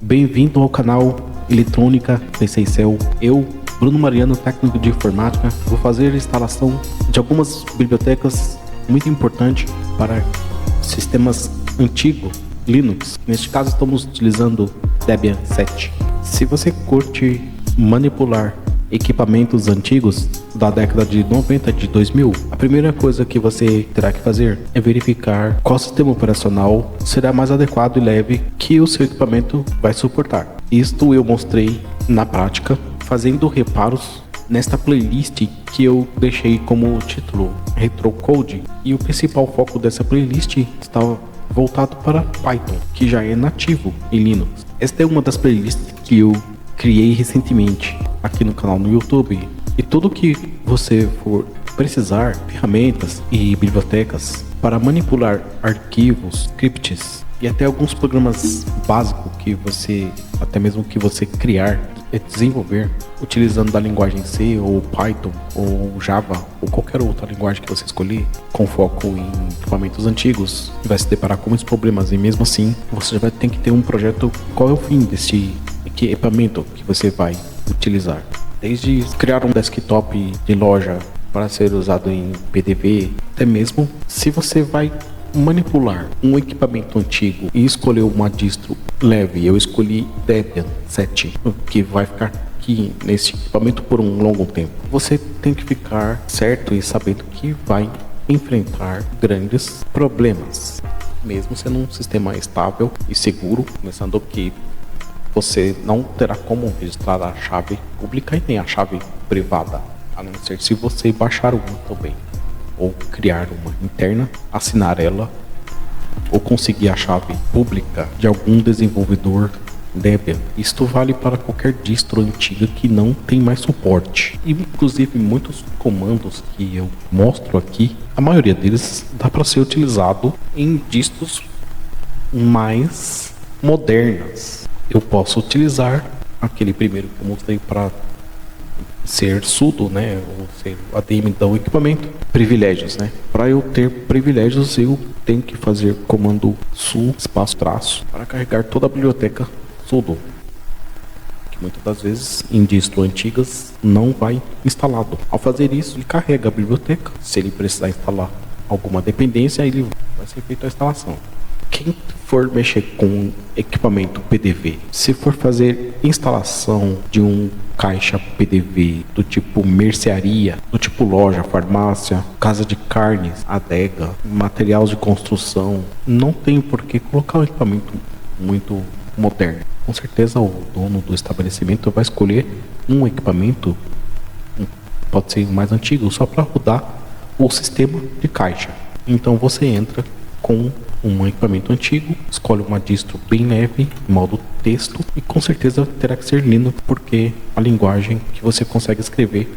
Bem-vindo ao canal Eletrônica PC&Cell. Eu, Bruno Mariano, técnico de informática, vou fazer a instalação de algumas bibliotecas muito importantes para sistemas antigos Linux. Neste caso estamos utilizando Debian 7. Se você curte manipular equipamentos antigos da década de 90 de 2000, a primeira coisa que você terá que fazer é verificar qual sistema operacional será mais adequado e leve que o seu equipamento vai suportar. Isto eu mostrei na prática fazendo reparos nesta playlist que eu deixei como título Retrocode, e o principal foco dessa playlist está voltado para Python, que já é nativo em Linux. Esta é uma das playlists que eu criei recentemente aqui no canal no YouTube, e tudo que você for precisar, ferramentas e bibliotecas para manipular arquivos, scripts e até alguns programas básicos que você, até mesmo que você criar e desenvolver utilizando da linguagem C ou Python ou Java ou qualquer outra linguagem que você escolher, com foco em equipamentos antigos, vai se deparar com muitos problemas, e mesmo assim você vai ter que ter um projeto. Qual é o fim desse equipamento que você vai utilizar? Desde criar um desktop de loja para ser usado em PDV, até mesmo se você vai manipular um equipamento antigo e escolher uma distro leve. Eu escolhi Debian 7, que vai ficar aqui nesse equipamento por um longo tempo. Você tem que ficar certo e sabendo que vai enfrentar grandes problemas, mesmo sendo um sistema estável e seguro, começando que você não terá como registrar a chave pública e nem a chave privada, a não ser se você baixar uma também, ou criar uma interna, assinar ela, ou conseguir a chave pública de algum desenvolvedor Debian. Isto vale para qualquer distro antiga que não tem mais suporte. E inclusive muitos comandos que eu mostro aqui, a maioria deles dá para ser utilizado em distros mais modernas. Eu posso utilizar aquele primeiro que eu mostrei para ser sudo, né, ou ser ADM do equipamento. Privilégios, né? Para eu ter privilégios, eu tenho que fazer comando su espaço traço para carregar toda a biblioteca sudo, que muitas das vezes em distro antigas não vai instalado. Ao fazer isso, ele carrega a biblioteca. Se ele precisar instalar alguma dependência, ele vai ser feita a instalação. Quem for mexer com equipamento PDV, se for fazer instalação de um caixa PDV do tipo mercearia, do tipo loja, farmácia, casa de carnes, adega, material de construção, não tem por que colocar um equipamento muito moderno. Com certeza o dono do estabelecimento vai escolher um equipamento, pode ser o mais antigo, só para rodar o sistema de caixa. Então você entra com um equipamento antigo, escolhe uma distro bem leve, modo texto, e com certeza terá que ser Linux, porque a linguagem que você consegue escrever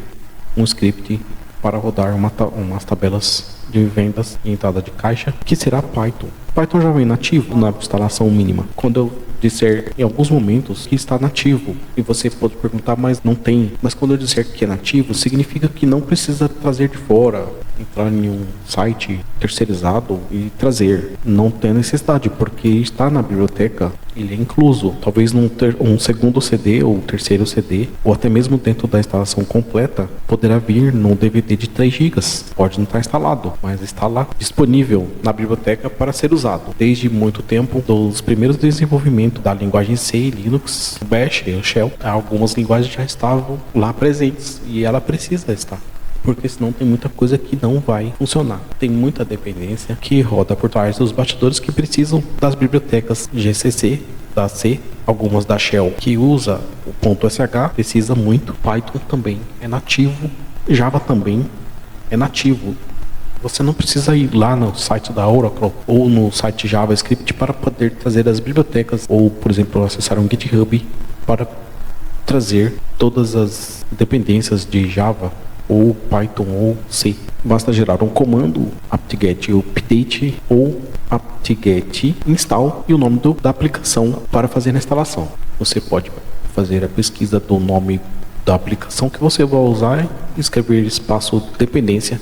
um script para rodar umas tabelas de vendas e entrada de caixa, que será Python. Python já vem nativo na instalação mínima. Quando eu disser em alguns momentos que está nativo, e você pode perguntar, mas não tem. Mas quando eu disser que é nativo, significa que não precisa trazer de fora, entrar em um site terceirizado e trazer. Não tem necessidade, porque está na biblioteca, ele é incluso. Talvez um segundo CD ou terceiro CD, ou até mesmo dentro da instalação completa, poderá vir num DVD de 3 GB. Pode não estar instalado, mas está lá disponível na biblioteca para ser usado. Desde muito tempo, dos primeiros desenvolvimentos da linguagem C, Linux, Bash e Shell, algumas linguagens já estavam lá presentes, e ela precisa estar, porque senão tem muita coisa que não vai funcionar. Tem muita dependência que roda por trás dos bastidores que precisam das bibliotecas GCC, da C, algumas da Shell que usa o .sh, precisa muito. Python também é nativo, Java também é nativo. Você não precisa ir lá no site da Oracle ou no site JavaScript para poder trazer as bibliotecas, ou, por exemplo, acessar um GitHub para trazer todas as dependências de Java ou Python ou C. basta gerar um comando apt-get update ou apt-get install e o nome da aplicação para fazer a instalação. Você pode fazer a pesquisa do nome da aplicação que você vai usar e escrever espaço dependência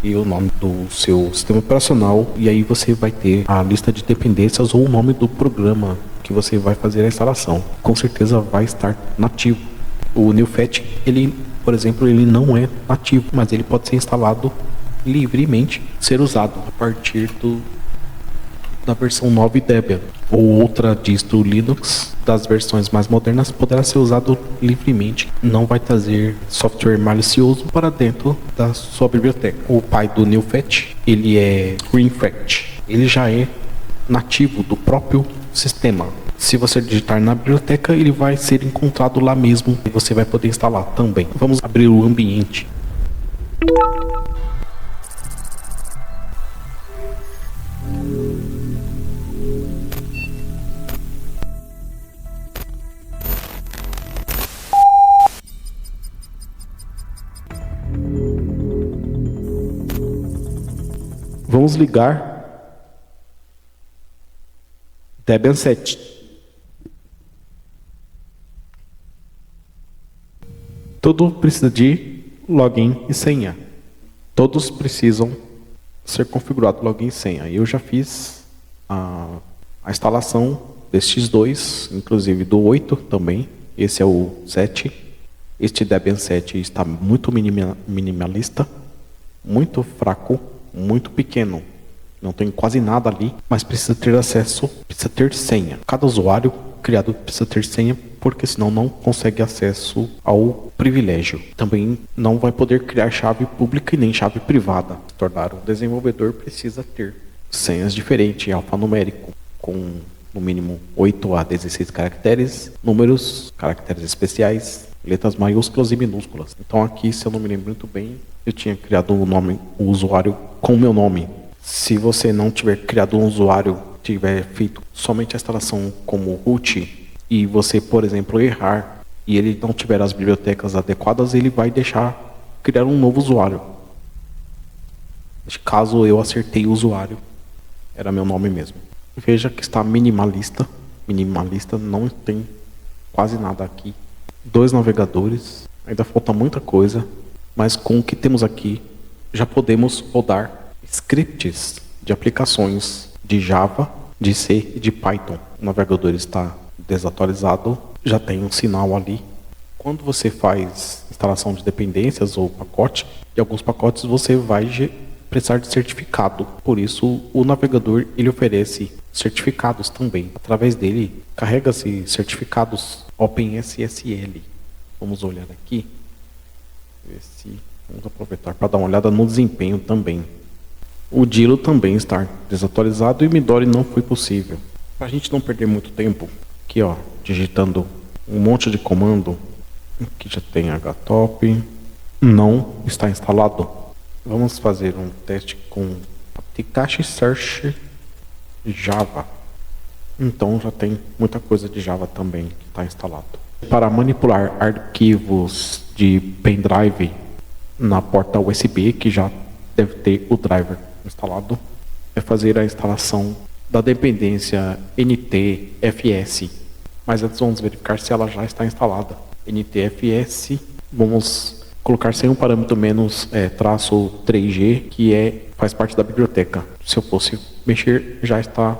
e o nome do seu sistema operacional, e aí você vai ter a lista de dependências ou o nome do programa que você vai fazer a instalação. Com certeza vai estar nativo. O NeoFet, ele, por exemplo, ele não é nativo, mas ele pode ser instalado livremente, ser usado a partir da versão 9 Debian ou outra distro Linux das versões mais modernas poderá ser usado livremente. Não vai trazer software malicioso para dentro da sua biblioteca. O pai do NeoFet, ele é GreenFet. Ele já é nativo do próprio sistema. Se você digitar na biblioteca, ele vai ser encontrado lá mesmo e você vai poder instalar também. Vamos abrir o ambiente. Vamos ligar Debian 7. Tudo precisa de login e senha. Todos precisam ser configurados login e senha. Eu já fiz a instalação destes dois, inclusive do 8 também. Esse é o 7. Este Debian 7 está muito minimalista, muito fraco, muito pequeno. Não tem quase nada ali, mas precisa ter acesso, precisa ter senha. Cada usuário criado precisa ter senha, porque senão não consegue acesso ao privilégio. Também não vai poder criar chave pública e nem chave privada. Se tornar um desenvolvedor precisa ter senhas diferentes, alfanumérico, com no mínimo 8 a 16 caracteres, números, caracteres especiais, letras maiúsculas e minúsculas. Então aqui, se eu não me lembro muito bem, eu tinha criado o usuário com o meu nome. Se você não tiver criado um usuário, tiver feito somente a instalação como root, e você, por exemplo, errar, e ele não tiver as bibliotecas adequadas, ele vai deixar criar um novo usuário. Neste caso, eu acertei o usuário. Era meu nome mesmo. Veja que está minimalista. Minimalista, não tem quase nada aqui. 2 navegadores. Ainda falta muita coisa. Mas com o que temos aqui, já podemos rodar scripts de aplicações de Java, de C e de Python. O navegador está desatualizado, já tem um sinal ali. Quando você faz instalação de dependências ou pacote, em alguns pacotes você vai precisar de certificado. Por isso, o navegador ele oferece certificados também. Através dele, carrega-se certificados OpenSSL. Vamos olhar aqui. Vamos aproveitar para dar uma olhada no desempenho também. O Dilo também está desatualizado e o Midori não foi possível. Para a gente não perder muito tempo, aqui ó, digitando um monte de comando, aqui já tem htop, não está instalado. Vamos fazer um teste com apt-cache search Java. Então já tem muita coisa de Java também que está instalado. Para manipular arquivos de pendrive na porta USB, que já deve ter o driver instalado, é fazer a instalação da dependência NTFS. Mas antes vamos verificar se ela já está instalada. NTFS, vamos colocar sem um parâmetro menos traço 3G, que faz parte da biblioteca. Se eu fosse mexer, já está,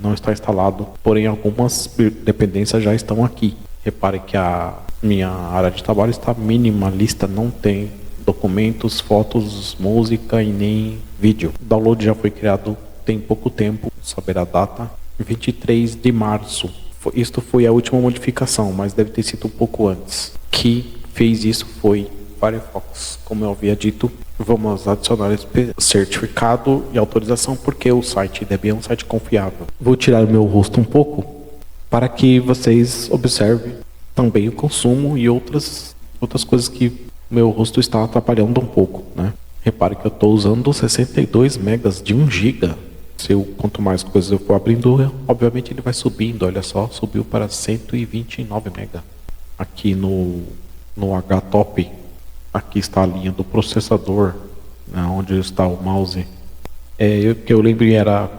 não está instalado, porém algumas dependências já estão aqui. Repare que a minha área de trabalho está minimalista, não tem documentos, fotos, música e nem vídeo. O download já foi criado tem pouco tempo, saber a data, 23 de março. Isto foi a última modificação, mas deve ter sido um pouco antes. Que fez isso foi Firefox. Como eu havia dito, vamos adicionar esse certificado e autorização, porque o site Debian é um site confiável. Vou tirar o meu rosto um pouco para que vocês observem também o consumo e outras coisas que meu rosto está atrapalhando um pouco, né? Repare que eu estou usando 62 megas de 1 GB. Quanto mais coisas eu for abrindo, obviamente ele vai subindo. Olha só, subiu para 129 megas. Aqui no htop, aqui está a linha do processador. né, onde está o mouse. O que eu lembrei era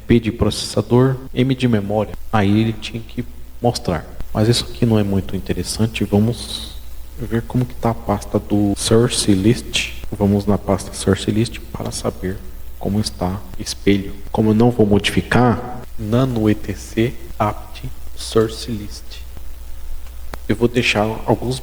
P de processador, M de memória. Aí ele tinha que mostrar. Mas isso aqui não é muito interessante. Vamos ver como que está a pasta do Source List. Vamos na pasta Source List para saber como está espelho. Como eu não vou modificar, nano etc apt source list. Eu vou deixar alguns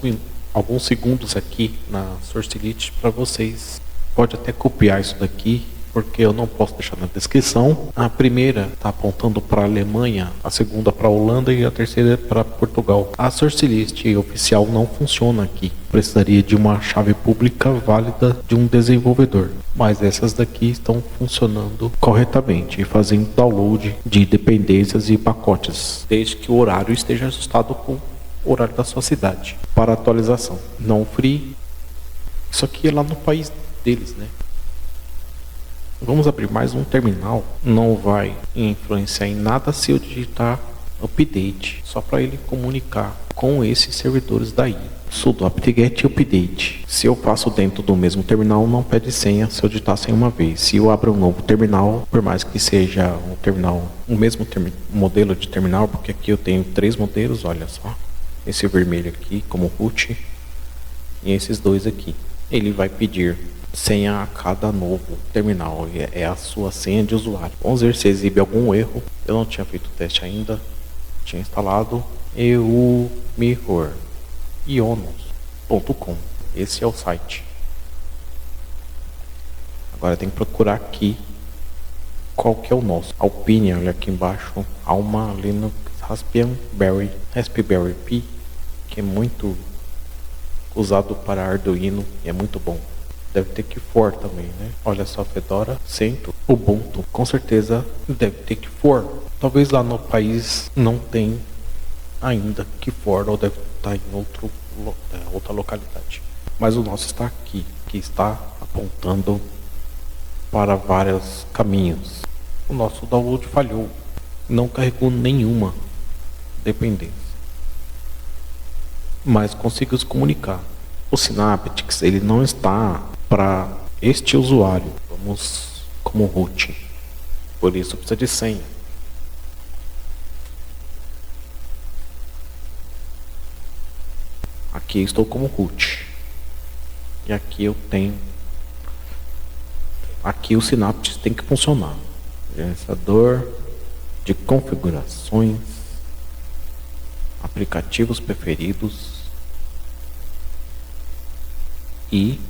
segundos aqui na source list para vocês. Pode até copiar isso daqui, porque eu não posso deixar na descrição. A primeira está apontando para a Alemanha, a segunda para a Holanda e a terceira para Portugal. A source list oficial não funciona aqui. Precisaria de uma chave pública válida de um desenvolvedor. Mas essas daqui estão funcionando corretamente e fazendo download de dependências e pacotes, desde que o horário esteja ajustado com o horário da sua cidade. Para atualização, não free. Isso aqui é lá no país deles, né? Vamos abrir mais um terminal. Não vai influenciar em nada se eu digitar update, só para ele comunicar com esses servidores daí. Sudo apt-get update. Se eu faço dentro do mesmo terminal, não pede senha se eu digitar senha uma vez. Se eu abro um novo terminal, por mais que seja um terminal, o mesmo modelo de terminal, porque aqui eu tenho 3 modelos, olha só. Esse vermelho aqui como root e esses dois aqui. Ele vai pedir senha a cada novo terminal, é a sua senha de usuário. Vamos ver se exibe algum erro. Eu não tinha feito o teste ainda, tinha instalado eumirror.ionos.com. esse é o site. Agora tem que procurar aqui qual que é o nosso. Alpine, olha aqui embaixo, Alma Linux Raspberry Pi, que é muito usado para Arduino e é muito bom. Deve ter KeyFor também, né? Olha só, Fedora, CentOS, Ubuntu, com certeza deve ter KeyFor. Talvez lá no país não tem ainda KeyFor, ou deve estar em outra localidade. Mas o nosso está aqui, que está apontando para vários caminhos. O nosso download falhou, não carregou nenhuma dependência, mas consigo se comunicar. O Synaptics, ele não está para este usuário. Vamos como root, por isso precisa de senha. Aqui estou como root e aqui eu tenho, aqui o Synaptics tem que funcionar. Gerenciador de configurações, aplicativos preferidos e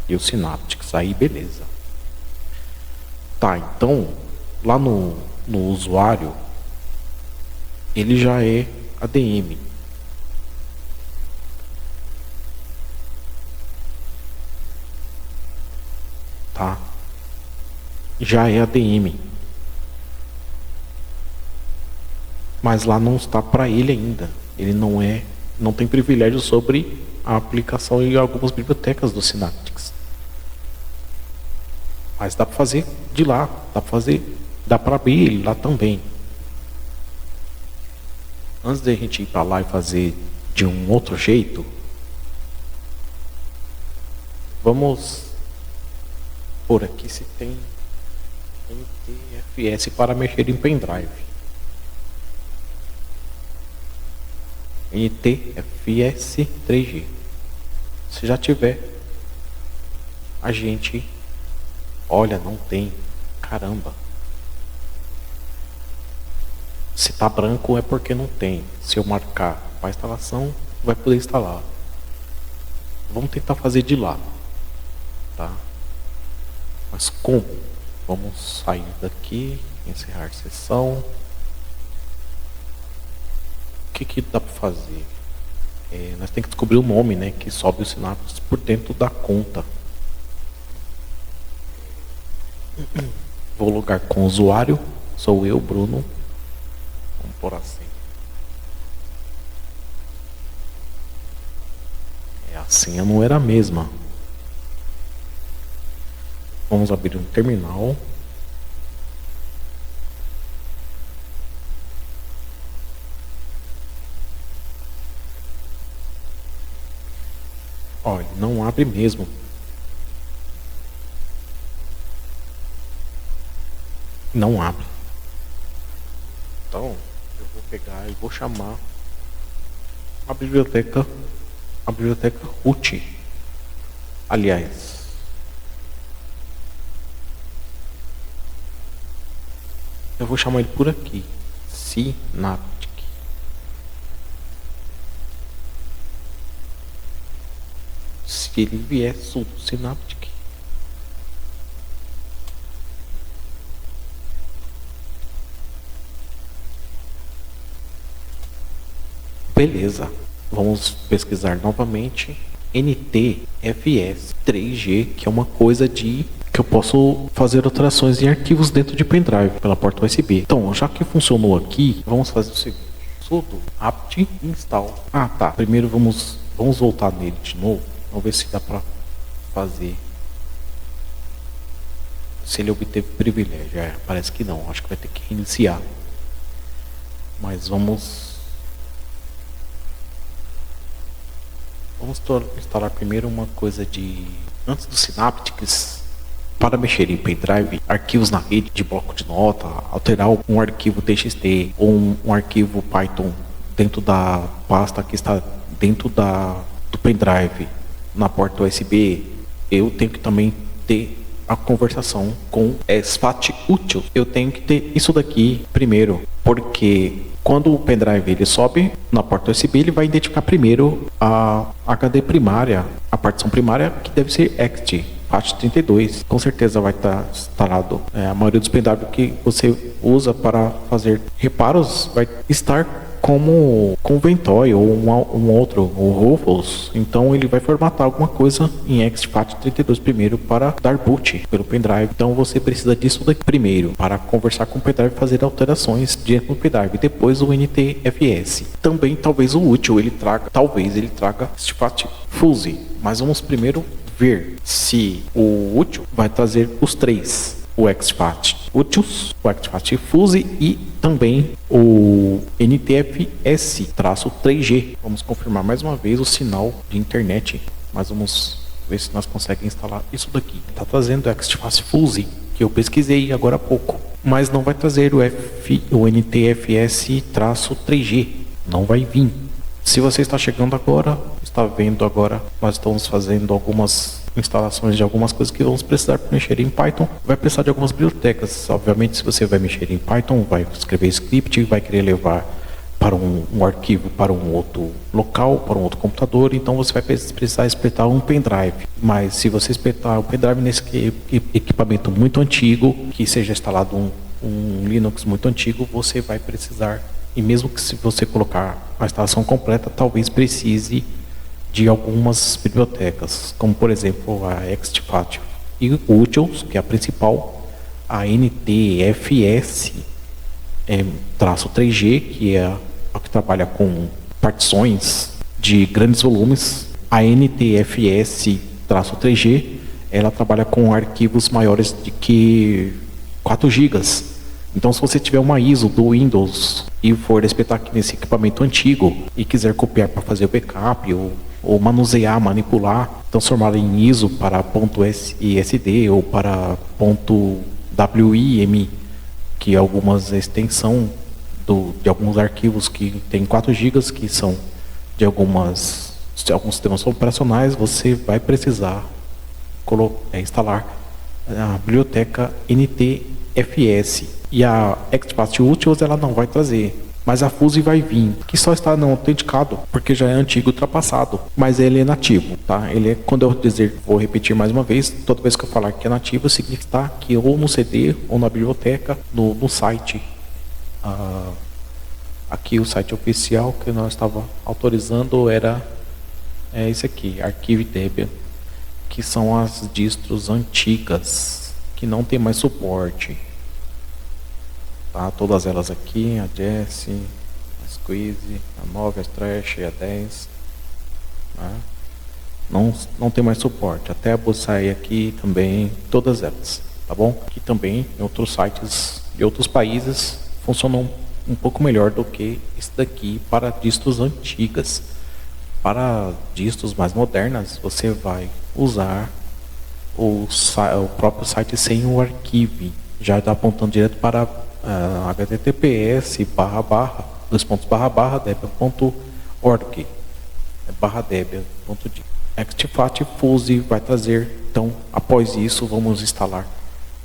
o Synaptics, aí beleza. Tá, então lá no usuário ele já é ADM. Tá? Já é ADM. Mas lá não está para ele ainda. Ele não tem privilégio sobre a aplicação e algumas bibliotecas do Synaptics. Mas dá para fazer de lá, dá para abrir ele lá também. Antes de a gente ir para lá e fazer de um outro jeito, vamos por aqui se tem NTFS para mexer em pendrive. NTFS 3G. Se já tiver, a gente olha, não tem. Caramba. Se tá branco é porque não tem. Se eu marcar para instalação, vai poder instalar. Vamos tentar fazer de lá, tá? Mas como? Vamos sair daqui, encerrar sessão. O que dá para fazer? Nós temos que descobrir o nome, né, que sobe o Synaptics por dentro da conta. Vou logar com o usuário. Sou eu, Bruno. Vamos por assim. A senha não era a mesma. Vamos abrir um terminal. Ó, ele não abre mesmo. Não abre. Então, eu vou pegar e vou chamar a biblioteca root. Aliás, eu vou chamar ele por aqui, Synaptic. Se ele vier sudo Synaptic, beleza. Vamos pesquisar novamente NTFS 3G, que é uma coisa que eu posso fazer alterações em arquivos dentro de pendrive pela porta USB. Então, já que funcionou aqui, vamos fazer o seguinte: sudo apt install. Ah, tá. Primeiro vamos voltar nele de novo. Vamos ver se dá para fazer. Se ele obteve privilégio. Parece que não. Acho que vai ter que reiniciar. Mas vamos instalar primeiro uma coisa antes do Synaptics. Para mexer em pendrive, arquivos na rede de bloco de nota, alterar um arquivo TXT ou um arquivo Python dentro da pasta que está dentro do pendrive na porta USB, eu tenho que também ter a conversação com SFAT útil. Eu tenho que ter isso daqui primeiro, porque quando o pendrive ele sobe na porta USB, ele vai identificar primeiro a HD primária, a partição primária, que deve ser ext FAT32. Com certeza vai estar instalado. A maioria dos pendrives que você usa para fazer reparos vai estar como com Ventoy ou um outro, o Rufus. Então ele vai formatar alguma coisa em ext FAT32 primeiro para dar boot pelo pendrive. Então você precisa disso daqui primeiro para conversar com o pendrive e fazer alterações dentro do pendrive. Depois o NTFS. Também talvez o útil ele traga, ext FAT-Fuzzy. Mas vamos primeiro ver se o útil vai trazer os três: o exFAT úteis, o exFAT Fuzzy e também o NTFS-3G. Vamos confirmar mais uma vez o sinal de internet, mas vamos ver se nós conseguimos instalar isso daqui. Está trazendo o exFAT Fuzzy, que eu pesquisei agora há pouco, mas não vai trazer o NTFS-3G, não vai vir. Se você está chegando agora, está vendo agora, nós estamos fazendo algumas instalações de algumas coisas que vamos precisar para mexer em Python. Vai precisar de algumas bibliotecas. Obviamente, se você vai mexer em Python, vai escrever script, vai querer levar para um arquivo para um outro local, para um outro computador, então você vai precisar espetar um pendrive. Mas se você espetar um pendrive nesse equipamento muito antigo, que seja instalado um Linux muito antigo, você vai precisar, e mesmo que se você colocar a instalação completa, talvez precise de algumas bibliotecas, como por exemplo a exFAT e Utils, que é a principal, a NTFS-3G, que é a que trabalha com partições de grandes volumes. A NTFS-3G, ela trabalha com arquivos maiores de que 4 GB. Então, se você tiver uma ISO do Windows e for espetar aqui nesse equipamento antigo e quiser copiar para fazer o backup ou manusear, manipular, transformar em ISO para .SISD ou para .WIM, que é algumas extensão de alguns arquivos que tem 4 GB, que são de alguns sistemas operacionais, você vai precisar instalar a biblioteca NTFS. E a exFAT Utils ela não vai trazer, mas a Fuzzy vai vir, que só está não autenticado, porque já é antigo, ultrapassado, mas ele é nativo, tá? Ele é, quando eu dizer, vou repetir mais uma vez, toda vez que eu falar que é nativo, significa que está aqui ou no CD, ou na biblioteca, no site. Aqui o site oficial que nós estava autorizando era esse aqui, ArchiveDebian, que são as distros antigas, que não tem mais suporte. Tá, todas elas aqui, a Jessie, a Squeeze, a 9, a Trash, a 10, né? Não tem mais suporte. Até a Bosai aqui também, todas elas, tá bom? Que também em outros sites de outros países funcionam um pouco melhor do que esse daqui para distros antigas. Para distros mais modernas, você vai usar o próprio site sem o arquivo. Já está apontando direto para https://debian.org /debian.d. Extifat Fuse vai trazer. Então, após isso, vamos instalar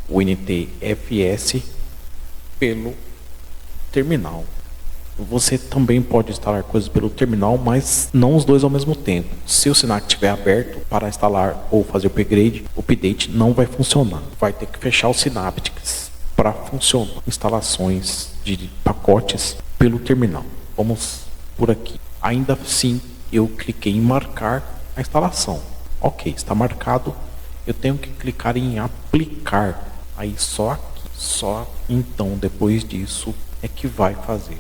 o NTFS pelo terminal. Você também pode instalar coisas pelo terminal, mas não os dois ao mesmo tempo. Se o Synaptic estiver aberto para instalar ou fazer o update não vai funcionar. Vai ter que fechar o Synaptic para funcionar. Instalações de pacotes pelo terminal. Vamos por aqui. Ainda assim, eu cliquei em marcar a instalação. Ok, está marcado. Eu tenho que clicar em aplicar. Aí só aqui. Só então, depois disso, é que vai fazer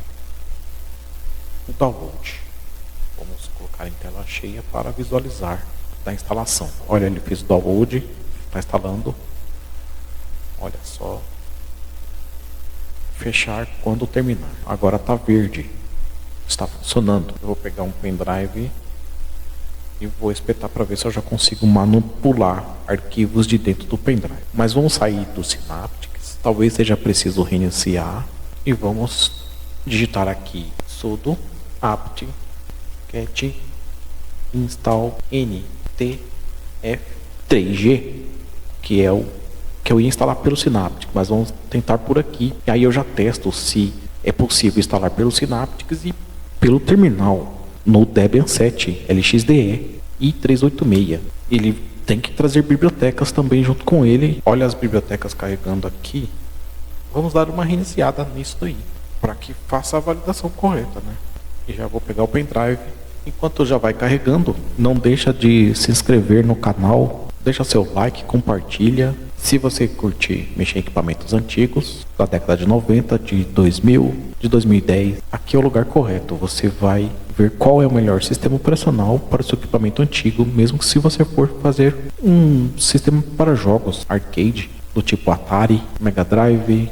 o download. Vamos colocar em tela cheia para visualizar da instalação. Olha, ele fez o download, está instalando. Olha só. Fechar quando terminar. Agora está verde. Está funcionando. Eu vou pegar um pendrive e vou espetar para ver se eu já consigo manipular arquivos de dentro do pendrive. Mas vamos sair do Synaptic. Talvez seja preciso reiniciar. E vamos digitar aqui sudo apt get install ntf3g, que é o que eu ia instalar pelo Synaptic, mas vamos tentar por aqui. E aí eu já testo se é possível instalar pelo Synaptic e pelo terminal no Debian 7 LXDE e 386. Ele tem que trazer bibliotecas também junto com ele. Olha as bibliotecas carregando aqui. Vamos dar uma reiniciada nisso daí, para que faça a validação correta, né? E já vou pegar o pendrive. Enquanto já vai carregando, não deixa de se inscrever no canal, deixa seu like, compartilha. Se você curte mexer em equipamentos antigos, da década de 90, de 2000, de 2010, aqui é o lugar correto. Você vai ver qual é o melhor sistema operacional para o seu equipamento antigo, mesmo que se você for fazer um sistema para jogos arcade, do tipo Atari, Mega Drive.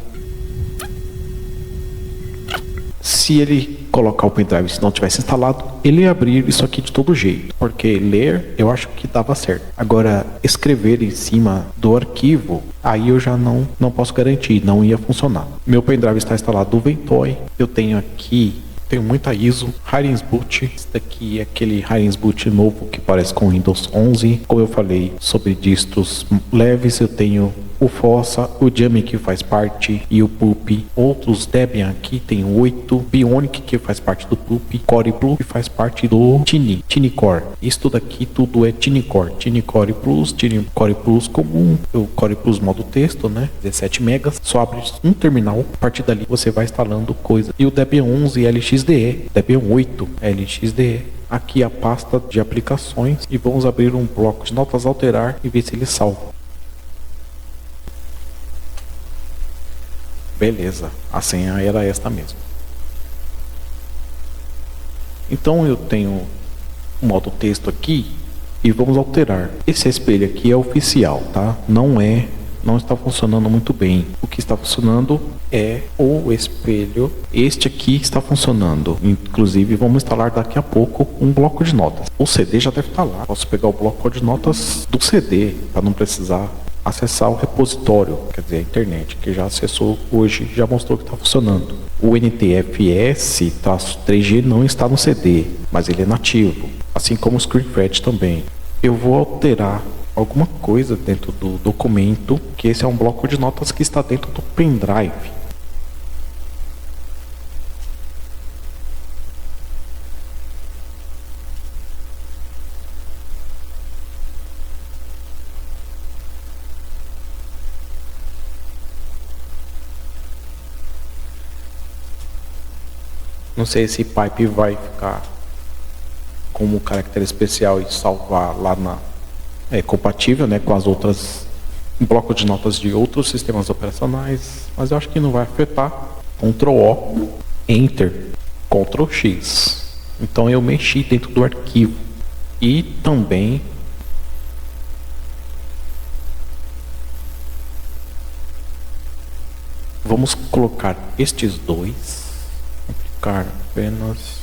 Se ele colocar o pendrive, se não tivesse instalado, ele ia abrir isso aqui de todo jeito, porque ler eu acho que dava certo. Agora, escrever em cima do arquivo, aí eu já não posso garantir, não ia funcionar. Meu pendrive está instalado do Ventoy. Eu tenho aqui, tenho muita ISO, Boot. Esse daqui é aquele Boot novo que parece com Windows 11. Como eu falei sobre distros leves, eu tenho o Fossa, o Yami que faz parte e o Pup. Outros Debian aqui tem 8, Bionic que faz parte do Pup, Core Blue que faz parte do Tiny Core. Isso daqui tudo é Tiny Core Plus, Tiny Core Plus comum, o Core Plus modo texto, né? 17 megas. Só abre um terminal, a partir dali você vai instalando coisa. E o Debian 11 LXDE, Debian 8 LXDE. Aqui a pasta de aplicações e vamos abrir um bloco de notas, alterar e ver se ele salva. Beleza, a senha era esta mesmo. Então eu tenho um modo texto aqui e vamos alterar. Esse espelho aqui é oficial, tá? Não está funcionando muito bem. O que está funcionando é o espelho. Este aqui está funcionando. Inclusive vamos instalar daqui a pouco um bloco de notas. O CD já deve estar lá. Posso pegar o bloco de notas do CD para não precisar acessar o repositório, quer dizer, a internet, que já acessou hoje, já mostrou que está funcionando. O NTFS-3G não está no CD, mas ele é nativo, assim como o ScreenFresh também. Eu vou alterar alguma coisa dentro do documento, que esse é um bloco de notas que está dentro do pendrive. Não sei se pipe vai ficar como caractere especial e salvar lá compatível, né, com as outras blocos de notas de outros sistemas operacionais, mas eu acho que não vai afetar. Ctrl O, Enter, Ctrl X. Então eu mexi dentro do arquivo e também vamos colocar estes dois. Aplicar apenas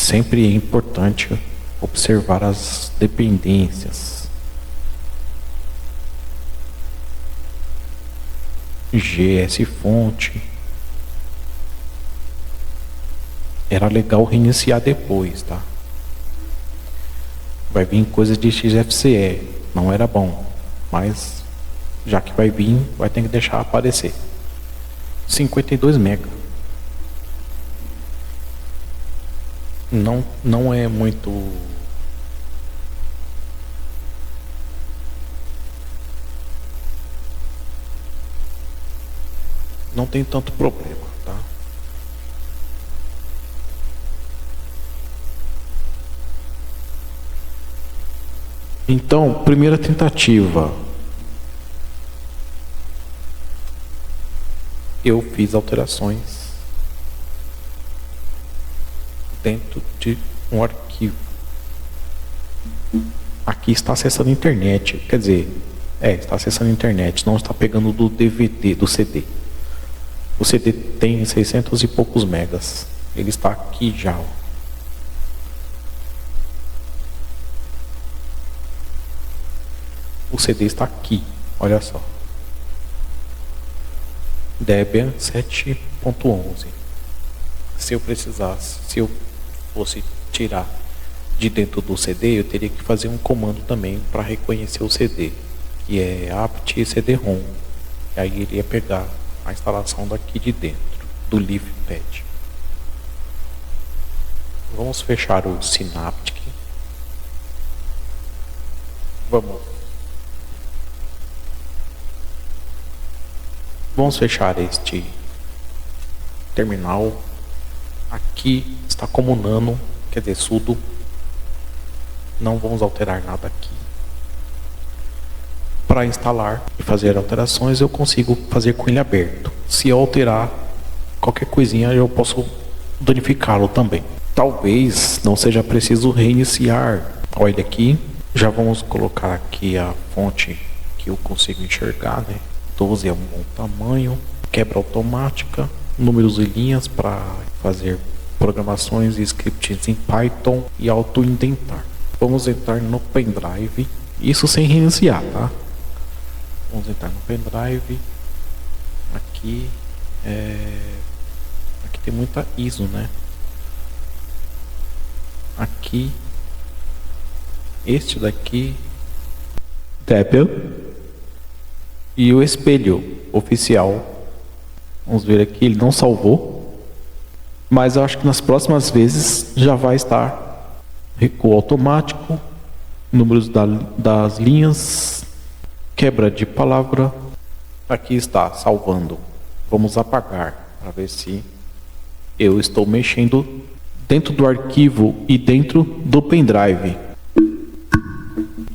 sempre é importante observar as dependências. GS fonte. Era legal reiniciar depois, tá? Vai vir coisa de XFCE, não era bom, mas já que vai vir, vai ter que deixar aparecer. 52 MB. Não é muito. Não tem tanto problema, tá? Então, primeira tentativa. Eu fiz alterações dentro de um arquivo. Aqui está acessando a internet, quer dizer, está acessando a internet, não está pegando do DVD, do CD. O CD tem 600 e poucos megas. Ele está aqui já. Ó. O CD está aqui, olha só. Debian 7.11. Se eu precisasse, se eu fosse tirar de dentro do CD, eu teria que fazer um comando também para reconhecer o CD, que é apt cd-rom. E aí ele ia pegar a instalação daqui de dentro do LeafPad. Vamos fechar o Synaptic. Vamos fechar este terminal. Aqui está como nano, quer dizer, sudo. Não vamos alterar nada aqui. Para instalar e fazer alterações, eu consigo fazer com ele aberto. Se eu alterar qualquer coisinha, eu posso danificá-lo também. Talvez não seja preciso reiniciar. Olha aqui, já vamos colocar aqui a fonte que eu consigo enxergar, né? 12 é um bom tamanho, quebra automática, números e linhas para fazer programações e scripts em Python e auto-indentar. Vamos entrar no pendrive, isso sem reiniciar, tá? Vamos entrar no pendrive. Aqui aqui tem muita ISO, né? Aqui este daqui Debian e o espelho oficial. Vamos ver aqui, ele não salvou, mas eu acho que nas próximas vezes já vai estar recuo automático, números das linhas, quebra de palavra. Aqui está salvando. Vamos apagar para ver se eu estou mexendo dentro do arquivo e dentro do pendrive.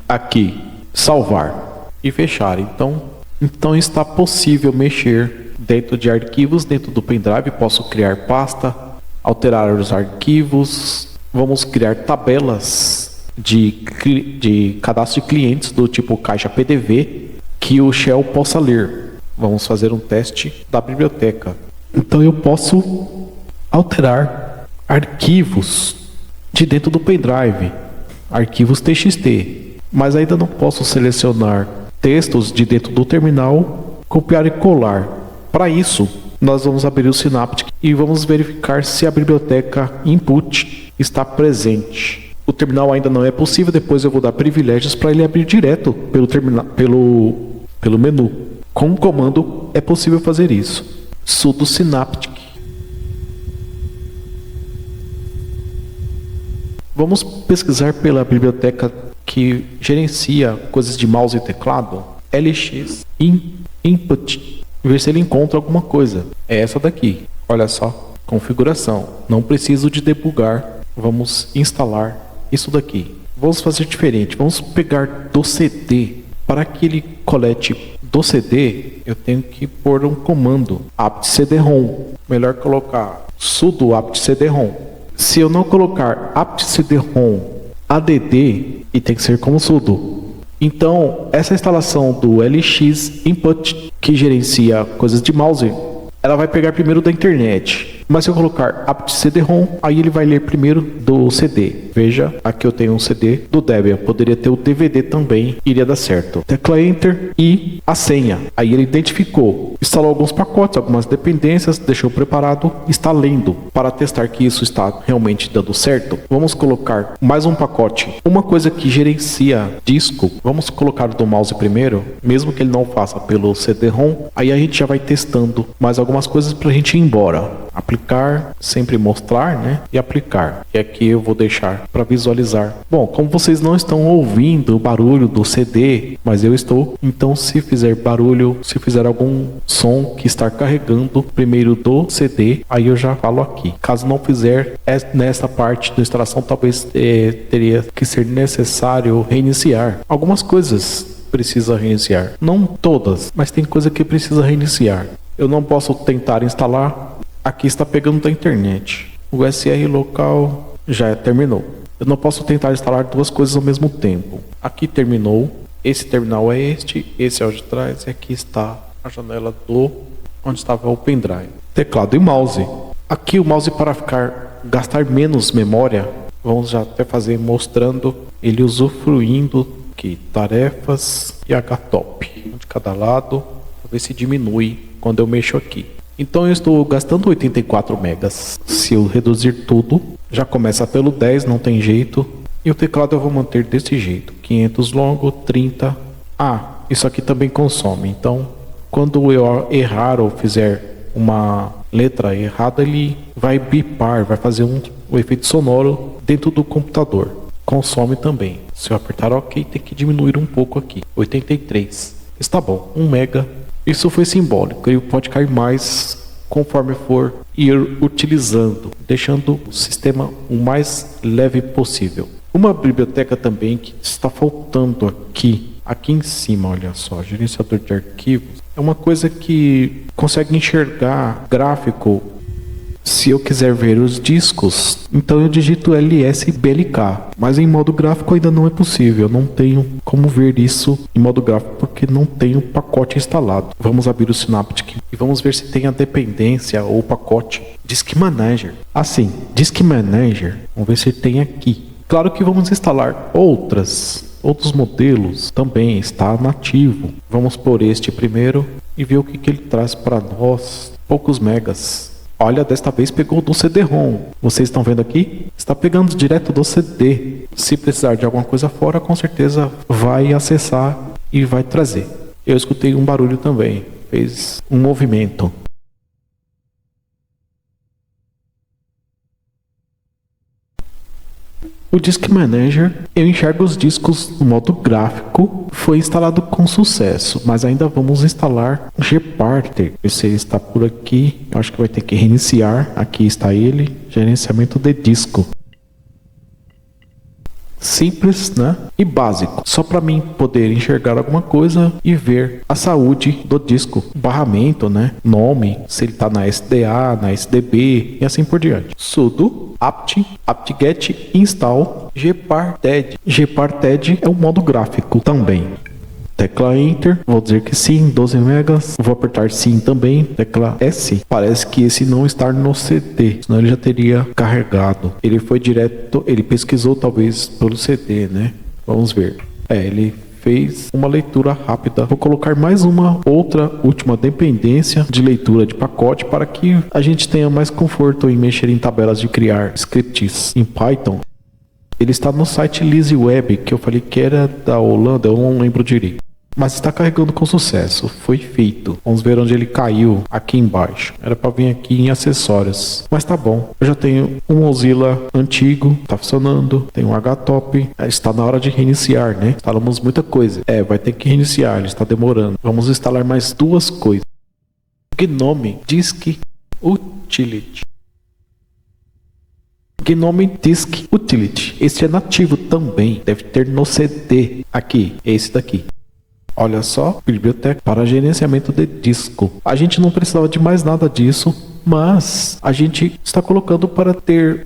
Aqui, salvar e fechar. Então está possível mexer dentro de arquivos, dentro do pendrive. Posso criar pasta, alterar os arquivos. Vamos criar tabelas de cadastro de clientes do tipo caixa PDV que o shell possa ler. Vamos fazer um teste da biblioteca. Então eu posso alterar arquivos de dentro do pendrive, arquivos TXT, mas ainda não posso selecionar textos de dentro do terminal, copiar e colar. Para isso, nós vamos abrir o Synaptic e vamos verificar se a biblioteca input está presente. O terminal ainda não é possível, depois eu vou dar privilégios para ele abrir direto pelo terminal, pelo menu. Com um comando é possível fazer isso. Sudo Synaptic. Vamos pesquisar pela biblioteca que gerencia coisas de mouse e teclado, LX Input, ver se ele encontra alguma coisa. É essa daqui, olha só, configuração, não preciso de debugar, vamos instalar isso daqui. Vamos fazer diferente, vamos pegar do CD, para que ele colete do CD, eu tenho que pôr um comando, apt cd-rom, melhor colocar sudo apt cd-rom. Se eu não colocar apt cd-rom add, e tem que ser como sudo. Então, essa instalação do LX Input, que gerencia coisas de mouse, ela vai pegar primeiro da internet. Mas se eu colocar apt CD-ROM, aí ele vai ler primeiro do CD. Veja, aqui eu tenho um CD do Debian, poderia ter o DVD também, iria dar certo. Tecla Enter e a senha. Aí ele identificou, instalou alguns pacotes, algumas dependências, deixou preparado, está lendo. Para testar que isso está realmente dando certo, vamos colocar mais um pacote. Uma coisa que gerencia disco, vamos colocar do mouse primeiro, mesmo que ele não faça pelo CD-ROM, aí a gente já vai testando mais algumas coisas para a gente ir embora. Aplicar, sempre mostrar, né? E aplicar. E aqui eu vou deixar para visualizar. Bom, como vocês não estão ouvindo o barulho do CD, mas eu estou, então se fizer barulho, se fizer algum som que está carregando primeiro do CD, aí eu já falo aqui. Caso não fizer, nessa parte da instalação talvez teria que ser necessário reiniciar. Algumas coisas precisa reiniciar. Não todas, mas tem coisa que precisa reiniciar. Eu não posso tentar instalar. Aqui está pegando da internet. O SR local já terminou. Eu não posso tentar instalar duas coisas ao mesmo tempo. Aqui terminou. Esse terminal é este. Esse é o de trás. E aqui está a janela do onde estava o pendrive. Teclado e mouse. Aqui o mouse para gastar menos memória. Vamos já até fazer mostrando ele usufruindo aqui. Tarefas e HTOP. Um de cada lado. Vou ver se diminui quando eu mexo aqui. Então eu estou gastando 84 megas. Se eu reduzir tudo, já começa pelo 10, não tem jeito. E o teclado eu vou manter desse jeito. 500 longo, 30. Isso aqui também consome. Então, quando eu errar ou fizer uma letra errada, ele vai bipar, vai fazer um efeito sonoro dentro do computador. Consome também. Se eu apertar OK, tem que diminuir um pouco aqui. 83. Está bom, 1 mega. Isso foi simbólico, ele pode cair mais conforme for ir utilizando, deixando o sistema o mais leve possível. Uma biblioteca também que está faltando aqui em cima, olha só, gerenciador de arquivos, é uma coisa que consegue enxergar gráfico. Se eu quiser ver os discos, então eu digito LSBLK, mas em modo gráfico ainda não é possível. Eu não tenho como ver isso em modo gráfico porque não tenho pacote instalado. Vamos abrir o Synaptic e vamos ver se tem a dependência ou pacote Disk Manager. Sim, Disk Manager. Vamos ver se tem aqui. Claro que vamos instalar outros modelos, também está nativo. Vamos por este primeiro e ver o que ele traz para nós. Poucos megas. Olha, desta vez pegou do CD-ROM. Vocês estão vendo aqui? Está pegando direto do CD. Se precisar de alguma coisa fora, com certeza vai acessar e vai trazer. Eu escutei um barulho também. Fez um movimento. O Disk Manager, eu enxergo os discos no modo gráfico, foi instalado com sucesso, mas ainda vamos instalar o Gparted. Esse está por aqui, eu acho que vai ter que reiniciar. Aqui está ele, gerenciamento de disco. Simples, né? E básico, só para mim poder enxergar alguma coisa e ver a saúde do disco, barramento, né? Nome, se ele está na SDA, na SDB e assim por diante. Sudo apt-get install gparted. Gparted é o modo gráfico também. Tecla Enter, vou dizer que sim, 12 megas. Vou apertar sim também, tecla S. Parece que esse não está no CD, senão ele já teria carregado. Ele foi direto, ele pesquisou talvez pelo CD, né? Vamos ver. Ele fez uma leitura rápida. Vou colocar mais uma última dependência de leitura de pacote para que a gente tenha mais conforto em mexer em tabelas de criar scripts em Python. Ele está no site LazyWeb, que eu falei que era da Holanda, eu não lembro direito. Mas está carregando com sucesso, foi feito. Vamos ver onde ele caiu, aqui embaixo. Era para vir aqui em acessórios, mas tá bom. Eu já tenho um Mozilla antigo, tá funcionando. Tem um HTOP, está na hora de reiniciar, né? Instalamos muita coisa. Vai ter que reiniciar, ele está demorando. Vamos instalar mais duas coisas. GNOME Disk Utility. GNOME Disk Utility. Esse é nativo também. Deve ter no CD. Aqui, esse daqui. Olha só, biblioteca para gerenciamento de disco. A gente não precisava de mais nada disso, mas a gente está colocando para ter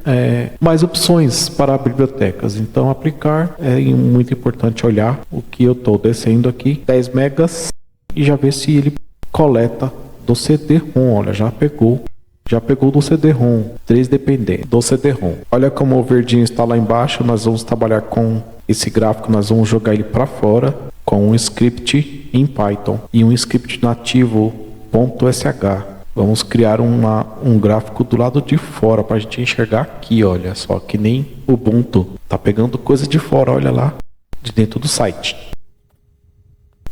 mais opções para bibliotecas. Então aplicar é muito importante olhar o que eu estou descendo aqui, 10 megas, e já ver se ele coleta do CD-ROM. Olha, já pegou. Já pegou do CD-ROM, 3 dependentes do CD-ROM. Olha como o verdinho está lá embaixo. Nós vamos trabalhar com esse gráfico, nós vamos jogar ele para fora com um script em Python e um script nativo .sh. Vamos criar um gráfico do lado de fora para a gente enxergar aqui, olha só, que nem o Ubuntu. Tá pegando coisa de fora, olha lá, de dentro do site.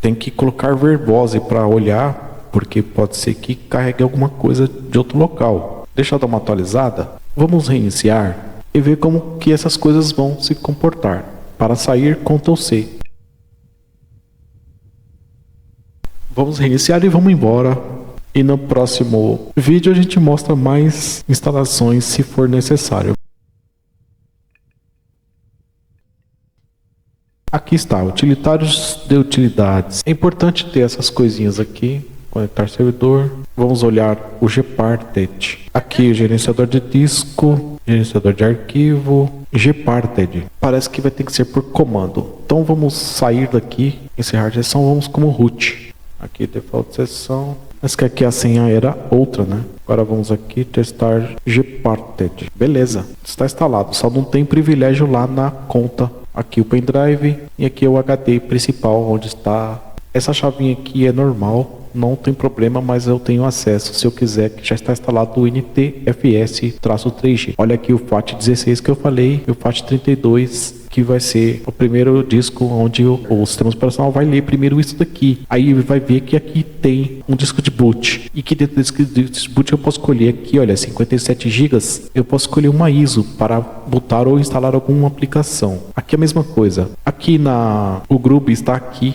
Tem que colocar verbose para olhar, porque pode ser que carregue alguma coisa de outro local. Deixa eu dar uma atualizada. Vamos reiniciar e ver como que essas coisas vão se comportar. Para sair, Ctrl C. Vamos reiniciar e vamos embora. E no próximo vídeo a gente mostra mais instalações se for necessário. Aqui está, utilitários de utilidades. É importante ter essas coisinhas aqui. Conectar servidor. Vamos olhar o Gparted. Aqui, gerenciador de disco, gerenciador de arquivo, Gparted. Parece que vai ter que ser por comando. Então vamos sair daqui, encerrar a sessão, vamos como root. Aqui, default sessão. Mas que aqui a senha era outra, né? Agora vamos aqui testar Gparted. Beleza, está instalado. Só não tem privilégio lá na conta. Aqui o pendrive e aqui é o HD principal, onde está. Essa chavinha aqui é normal, não tem problema, mas eu tenho acesso se eu quiser, que já está instalado o NTFS-3G. Olha aqui o FAT16 que eu falei, e o FAT32 que vai ser o primeiro disco onde o sistema operacional vai ler primeiro isso daqui. Aí vai ver que aqui tem um disco de boot. E que dentro desse disco de boot eu posso escolher aqui, olha, 57 GB. Eu posso escolher uma ISO para botar ou instalar alguma aplicação. Aqui é a mesma coisa. Aqui o Grub está aqui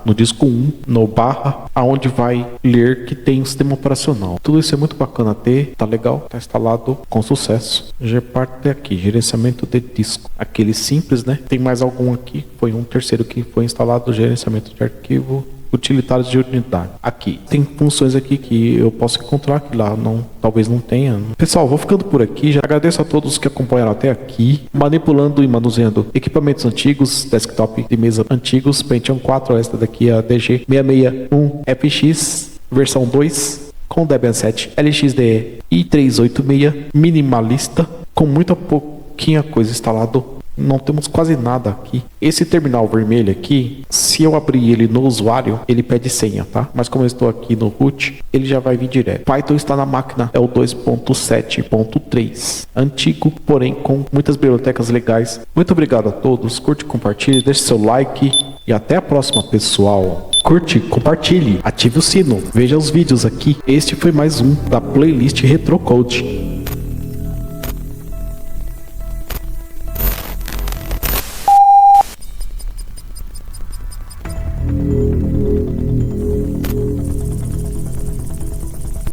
no disco 1, no barra, aonde vai ler que tem o sistema operacional. Tudo isso é muito bacana ter, tá legal, tá instalado com sucesso. Gparted aqui, gerenciamento de disco. Aquele simples, né? Tem mais algum aqui, foi um terceiro que foi instalado, gerenciamento de arquivo, utilitários de unidade. Aqui tem funções aqui que eu posso encontrar que lá talvez não tenha. Pessoal, vou ficando por aqui. Já agradeço a todos que acompanharam até aqui, manipulando e manuseando equipamentos antigos, desktop de mesa antigos, Pentium 4, esta daqui é a DG661FX versão 2 com Debian 7 LXDE i386 minimalista, com muita pouquinha coisa instalado. Não temos quase nada aqui. Esse terminal vermelho aqui, se eu abrir ele no usuário, ele pede senha, tá? Mas como eu estou aqui no root, ele já vai vir direto. Python está na máquina, é o 2.7.3. Antigo, porém com muitas bibliotecas legais. Muito obrigado a todos. Curte, compartilhe, deixe seu like e até a próxima, pessoal. Curte, compartilhe, ative o sino, veja os vídeos aqui. Este foi mais um da playlist Retrocode.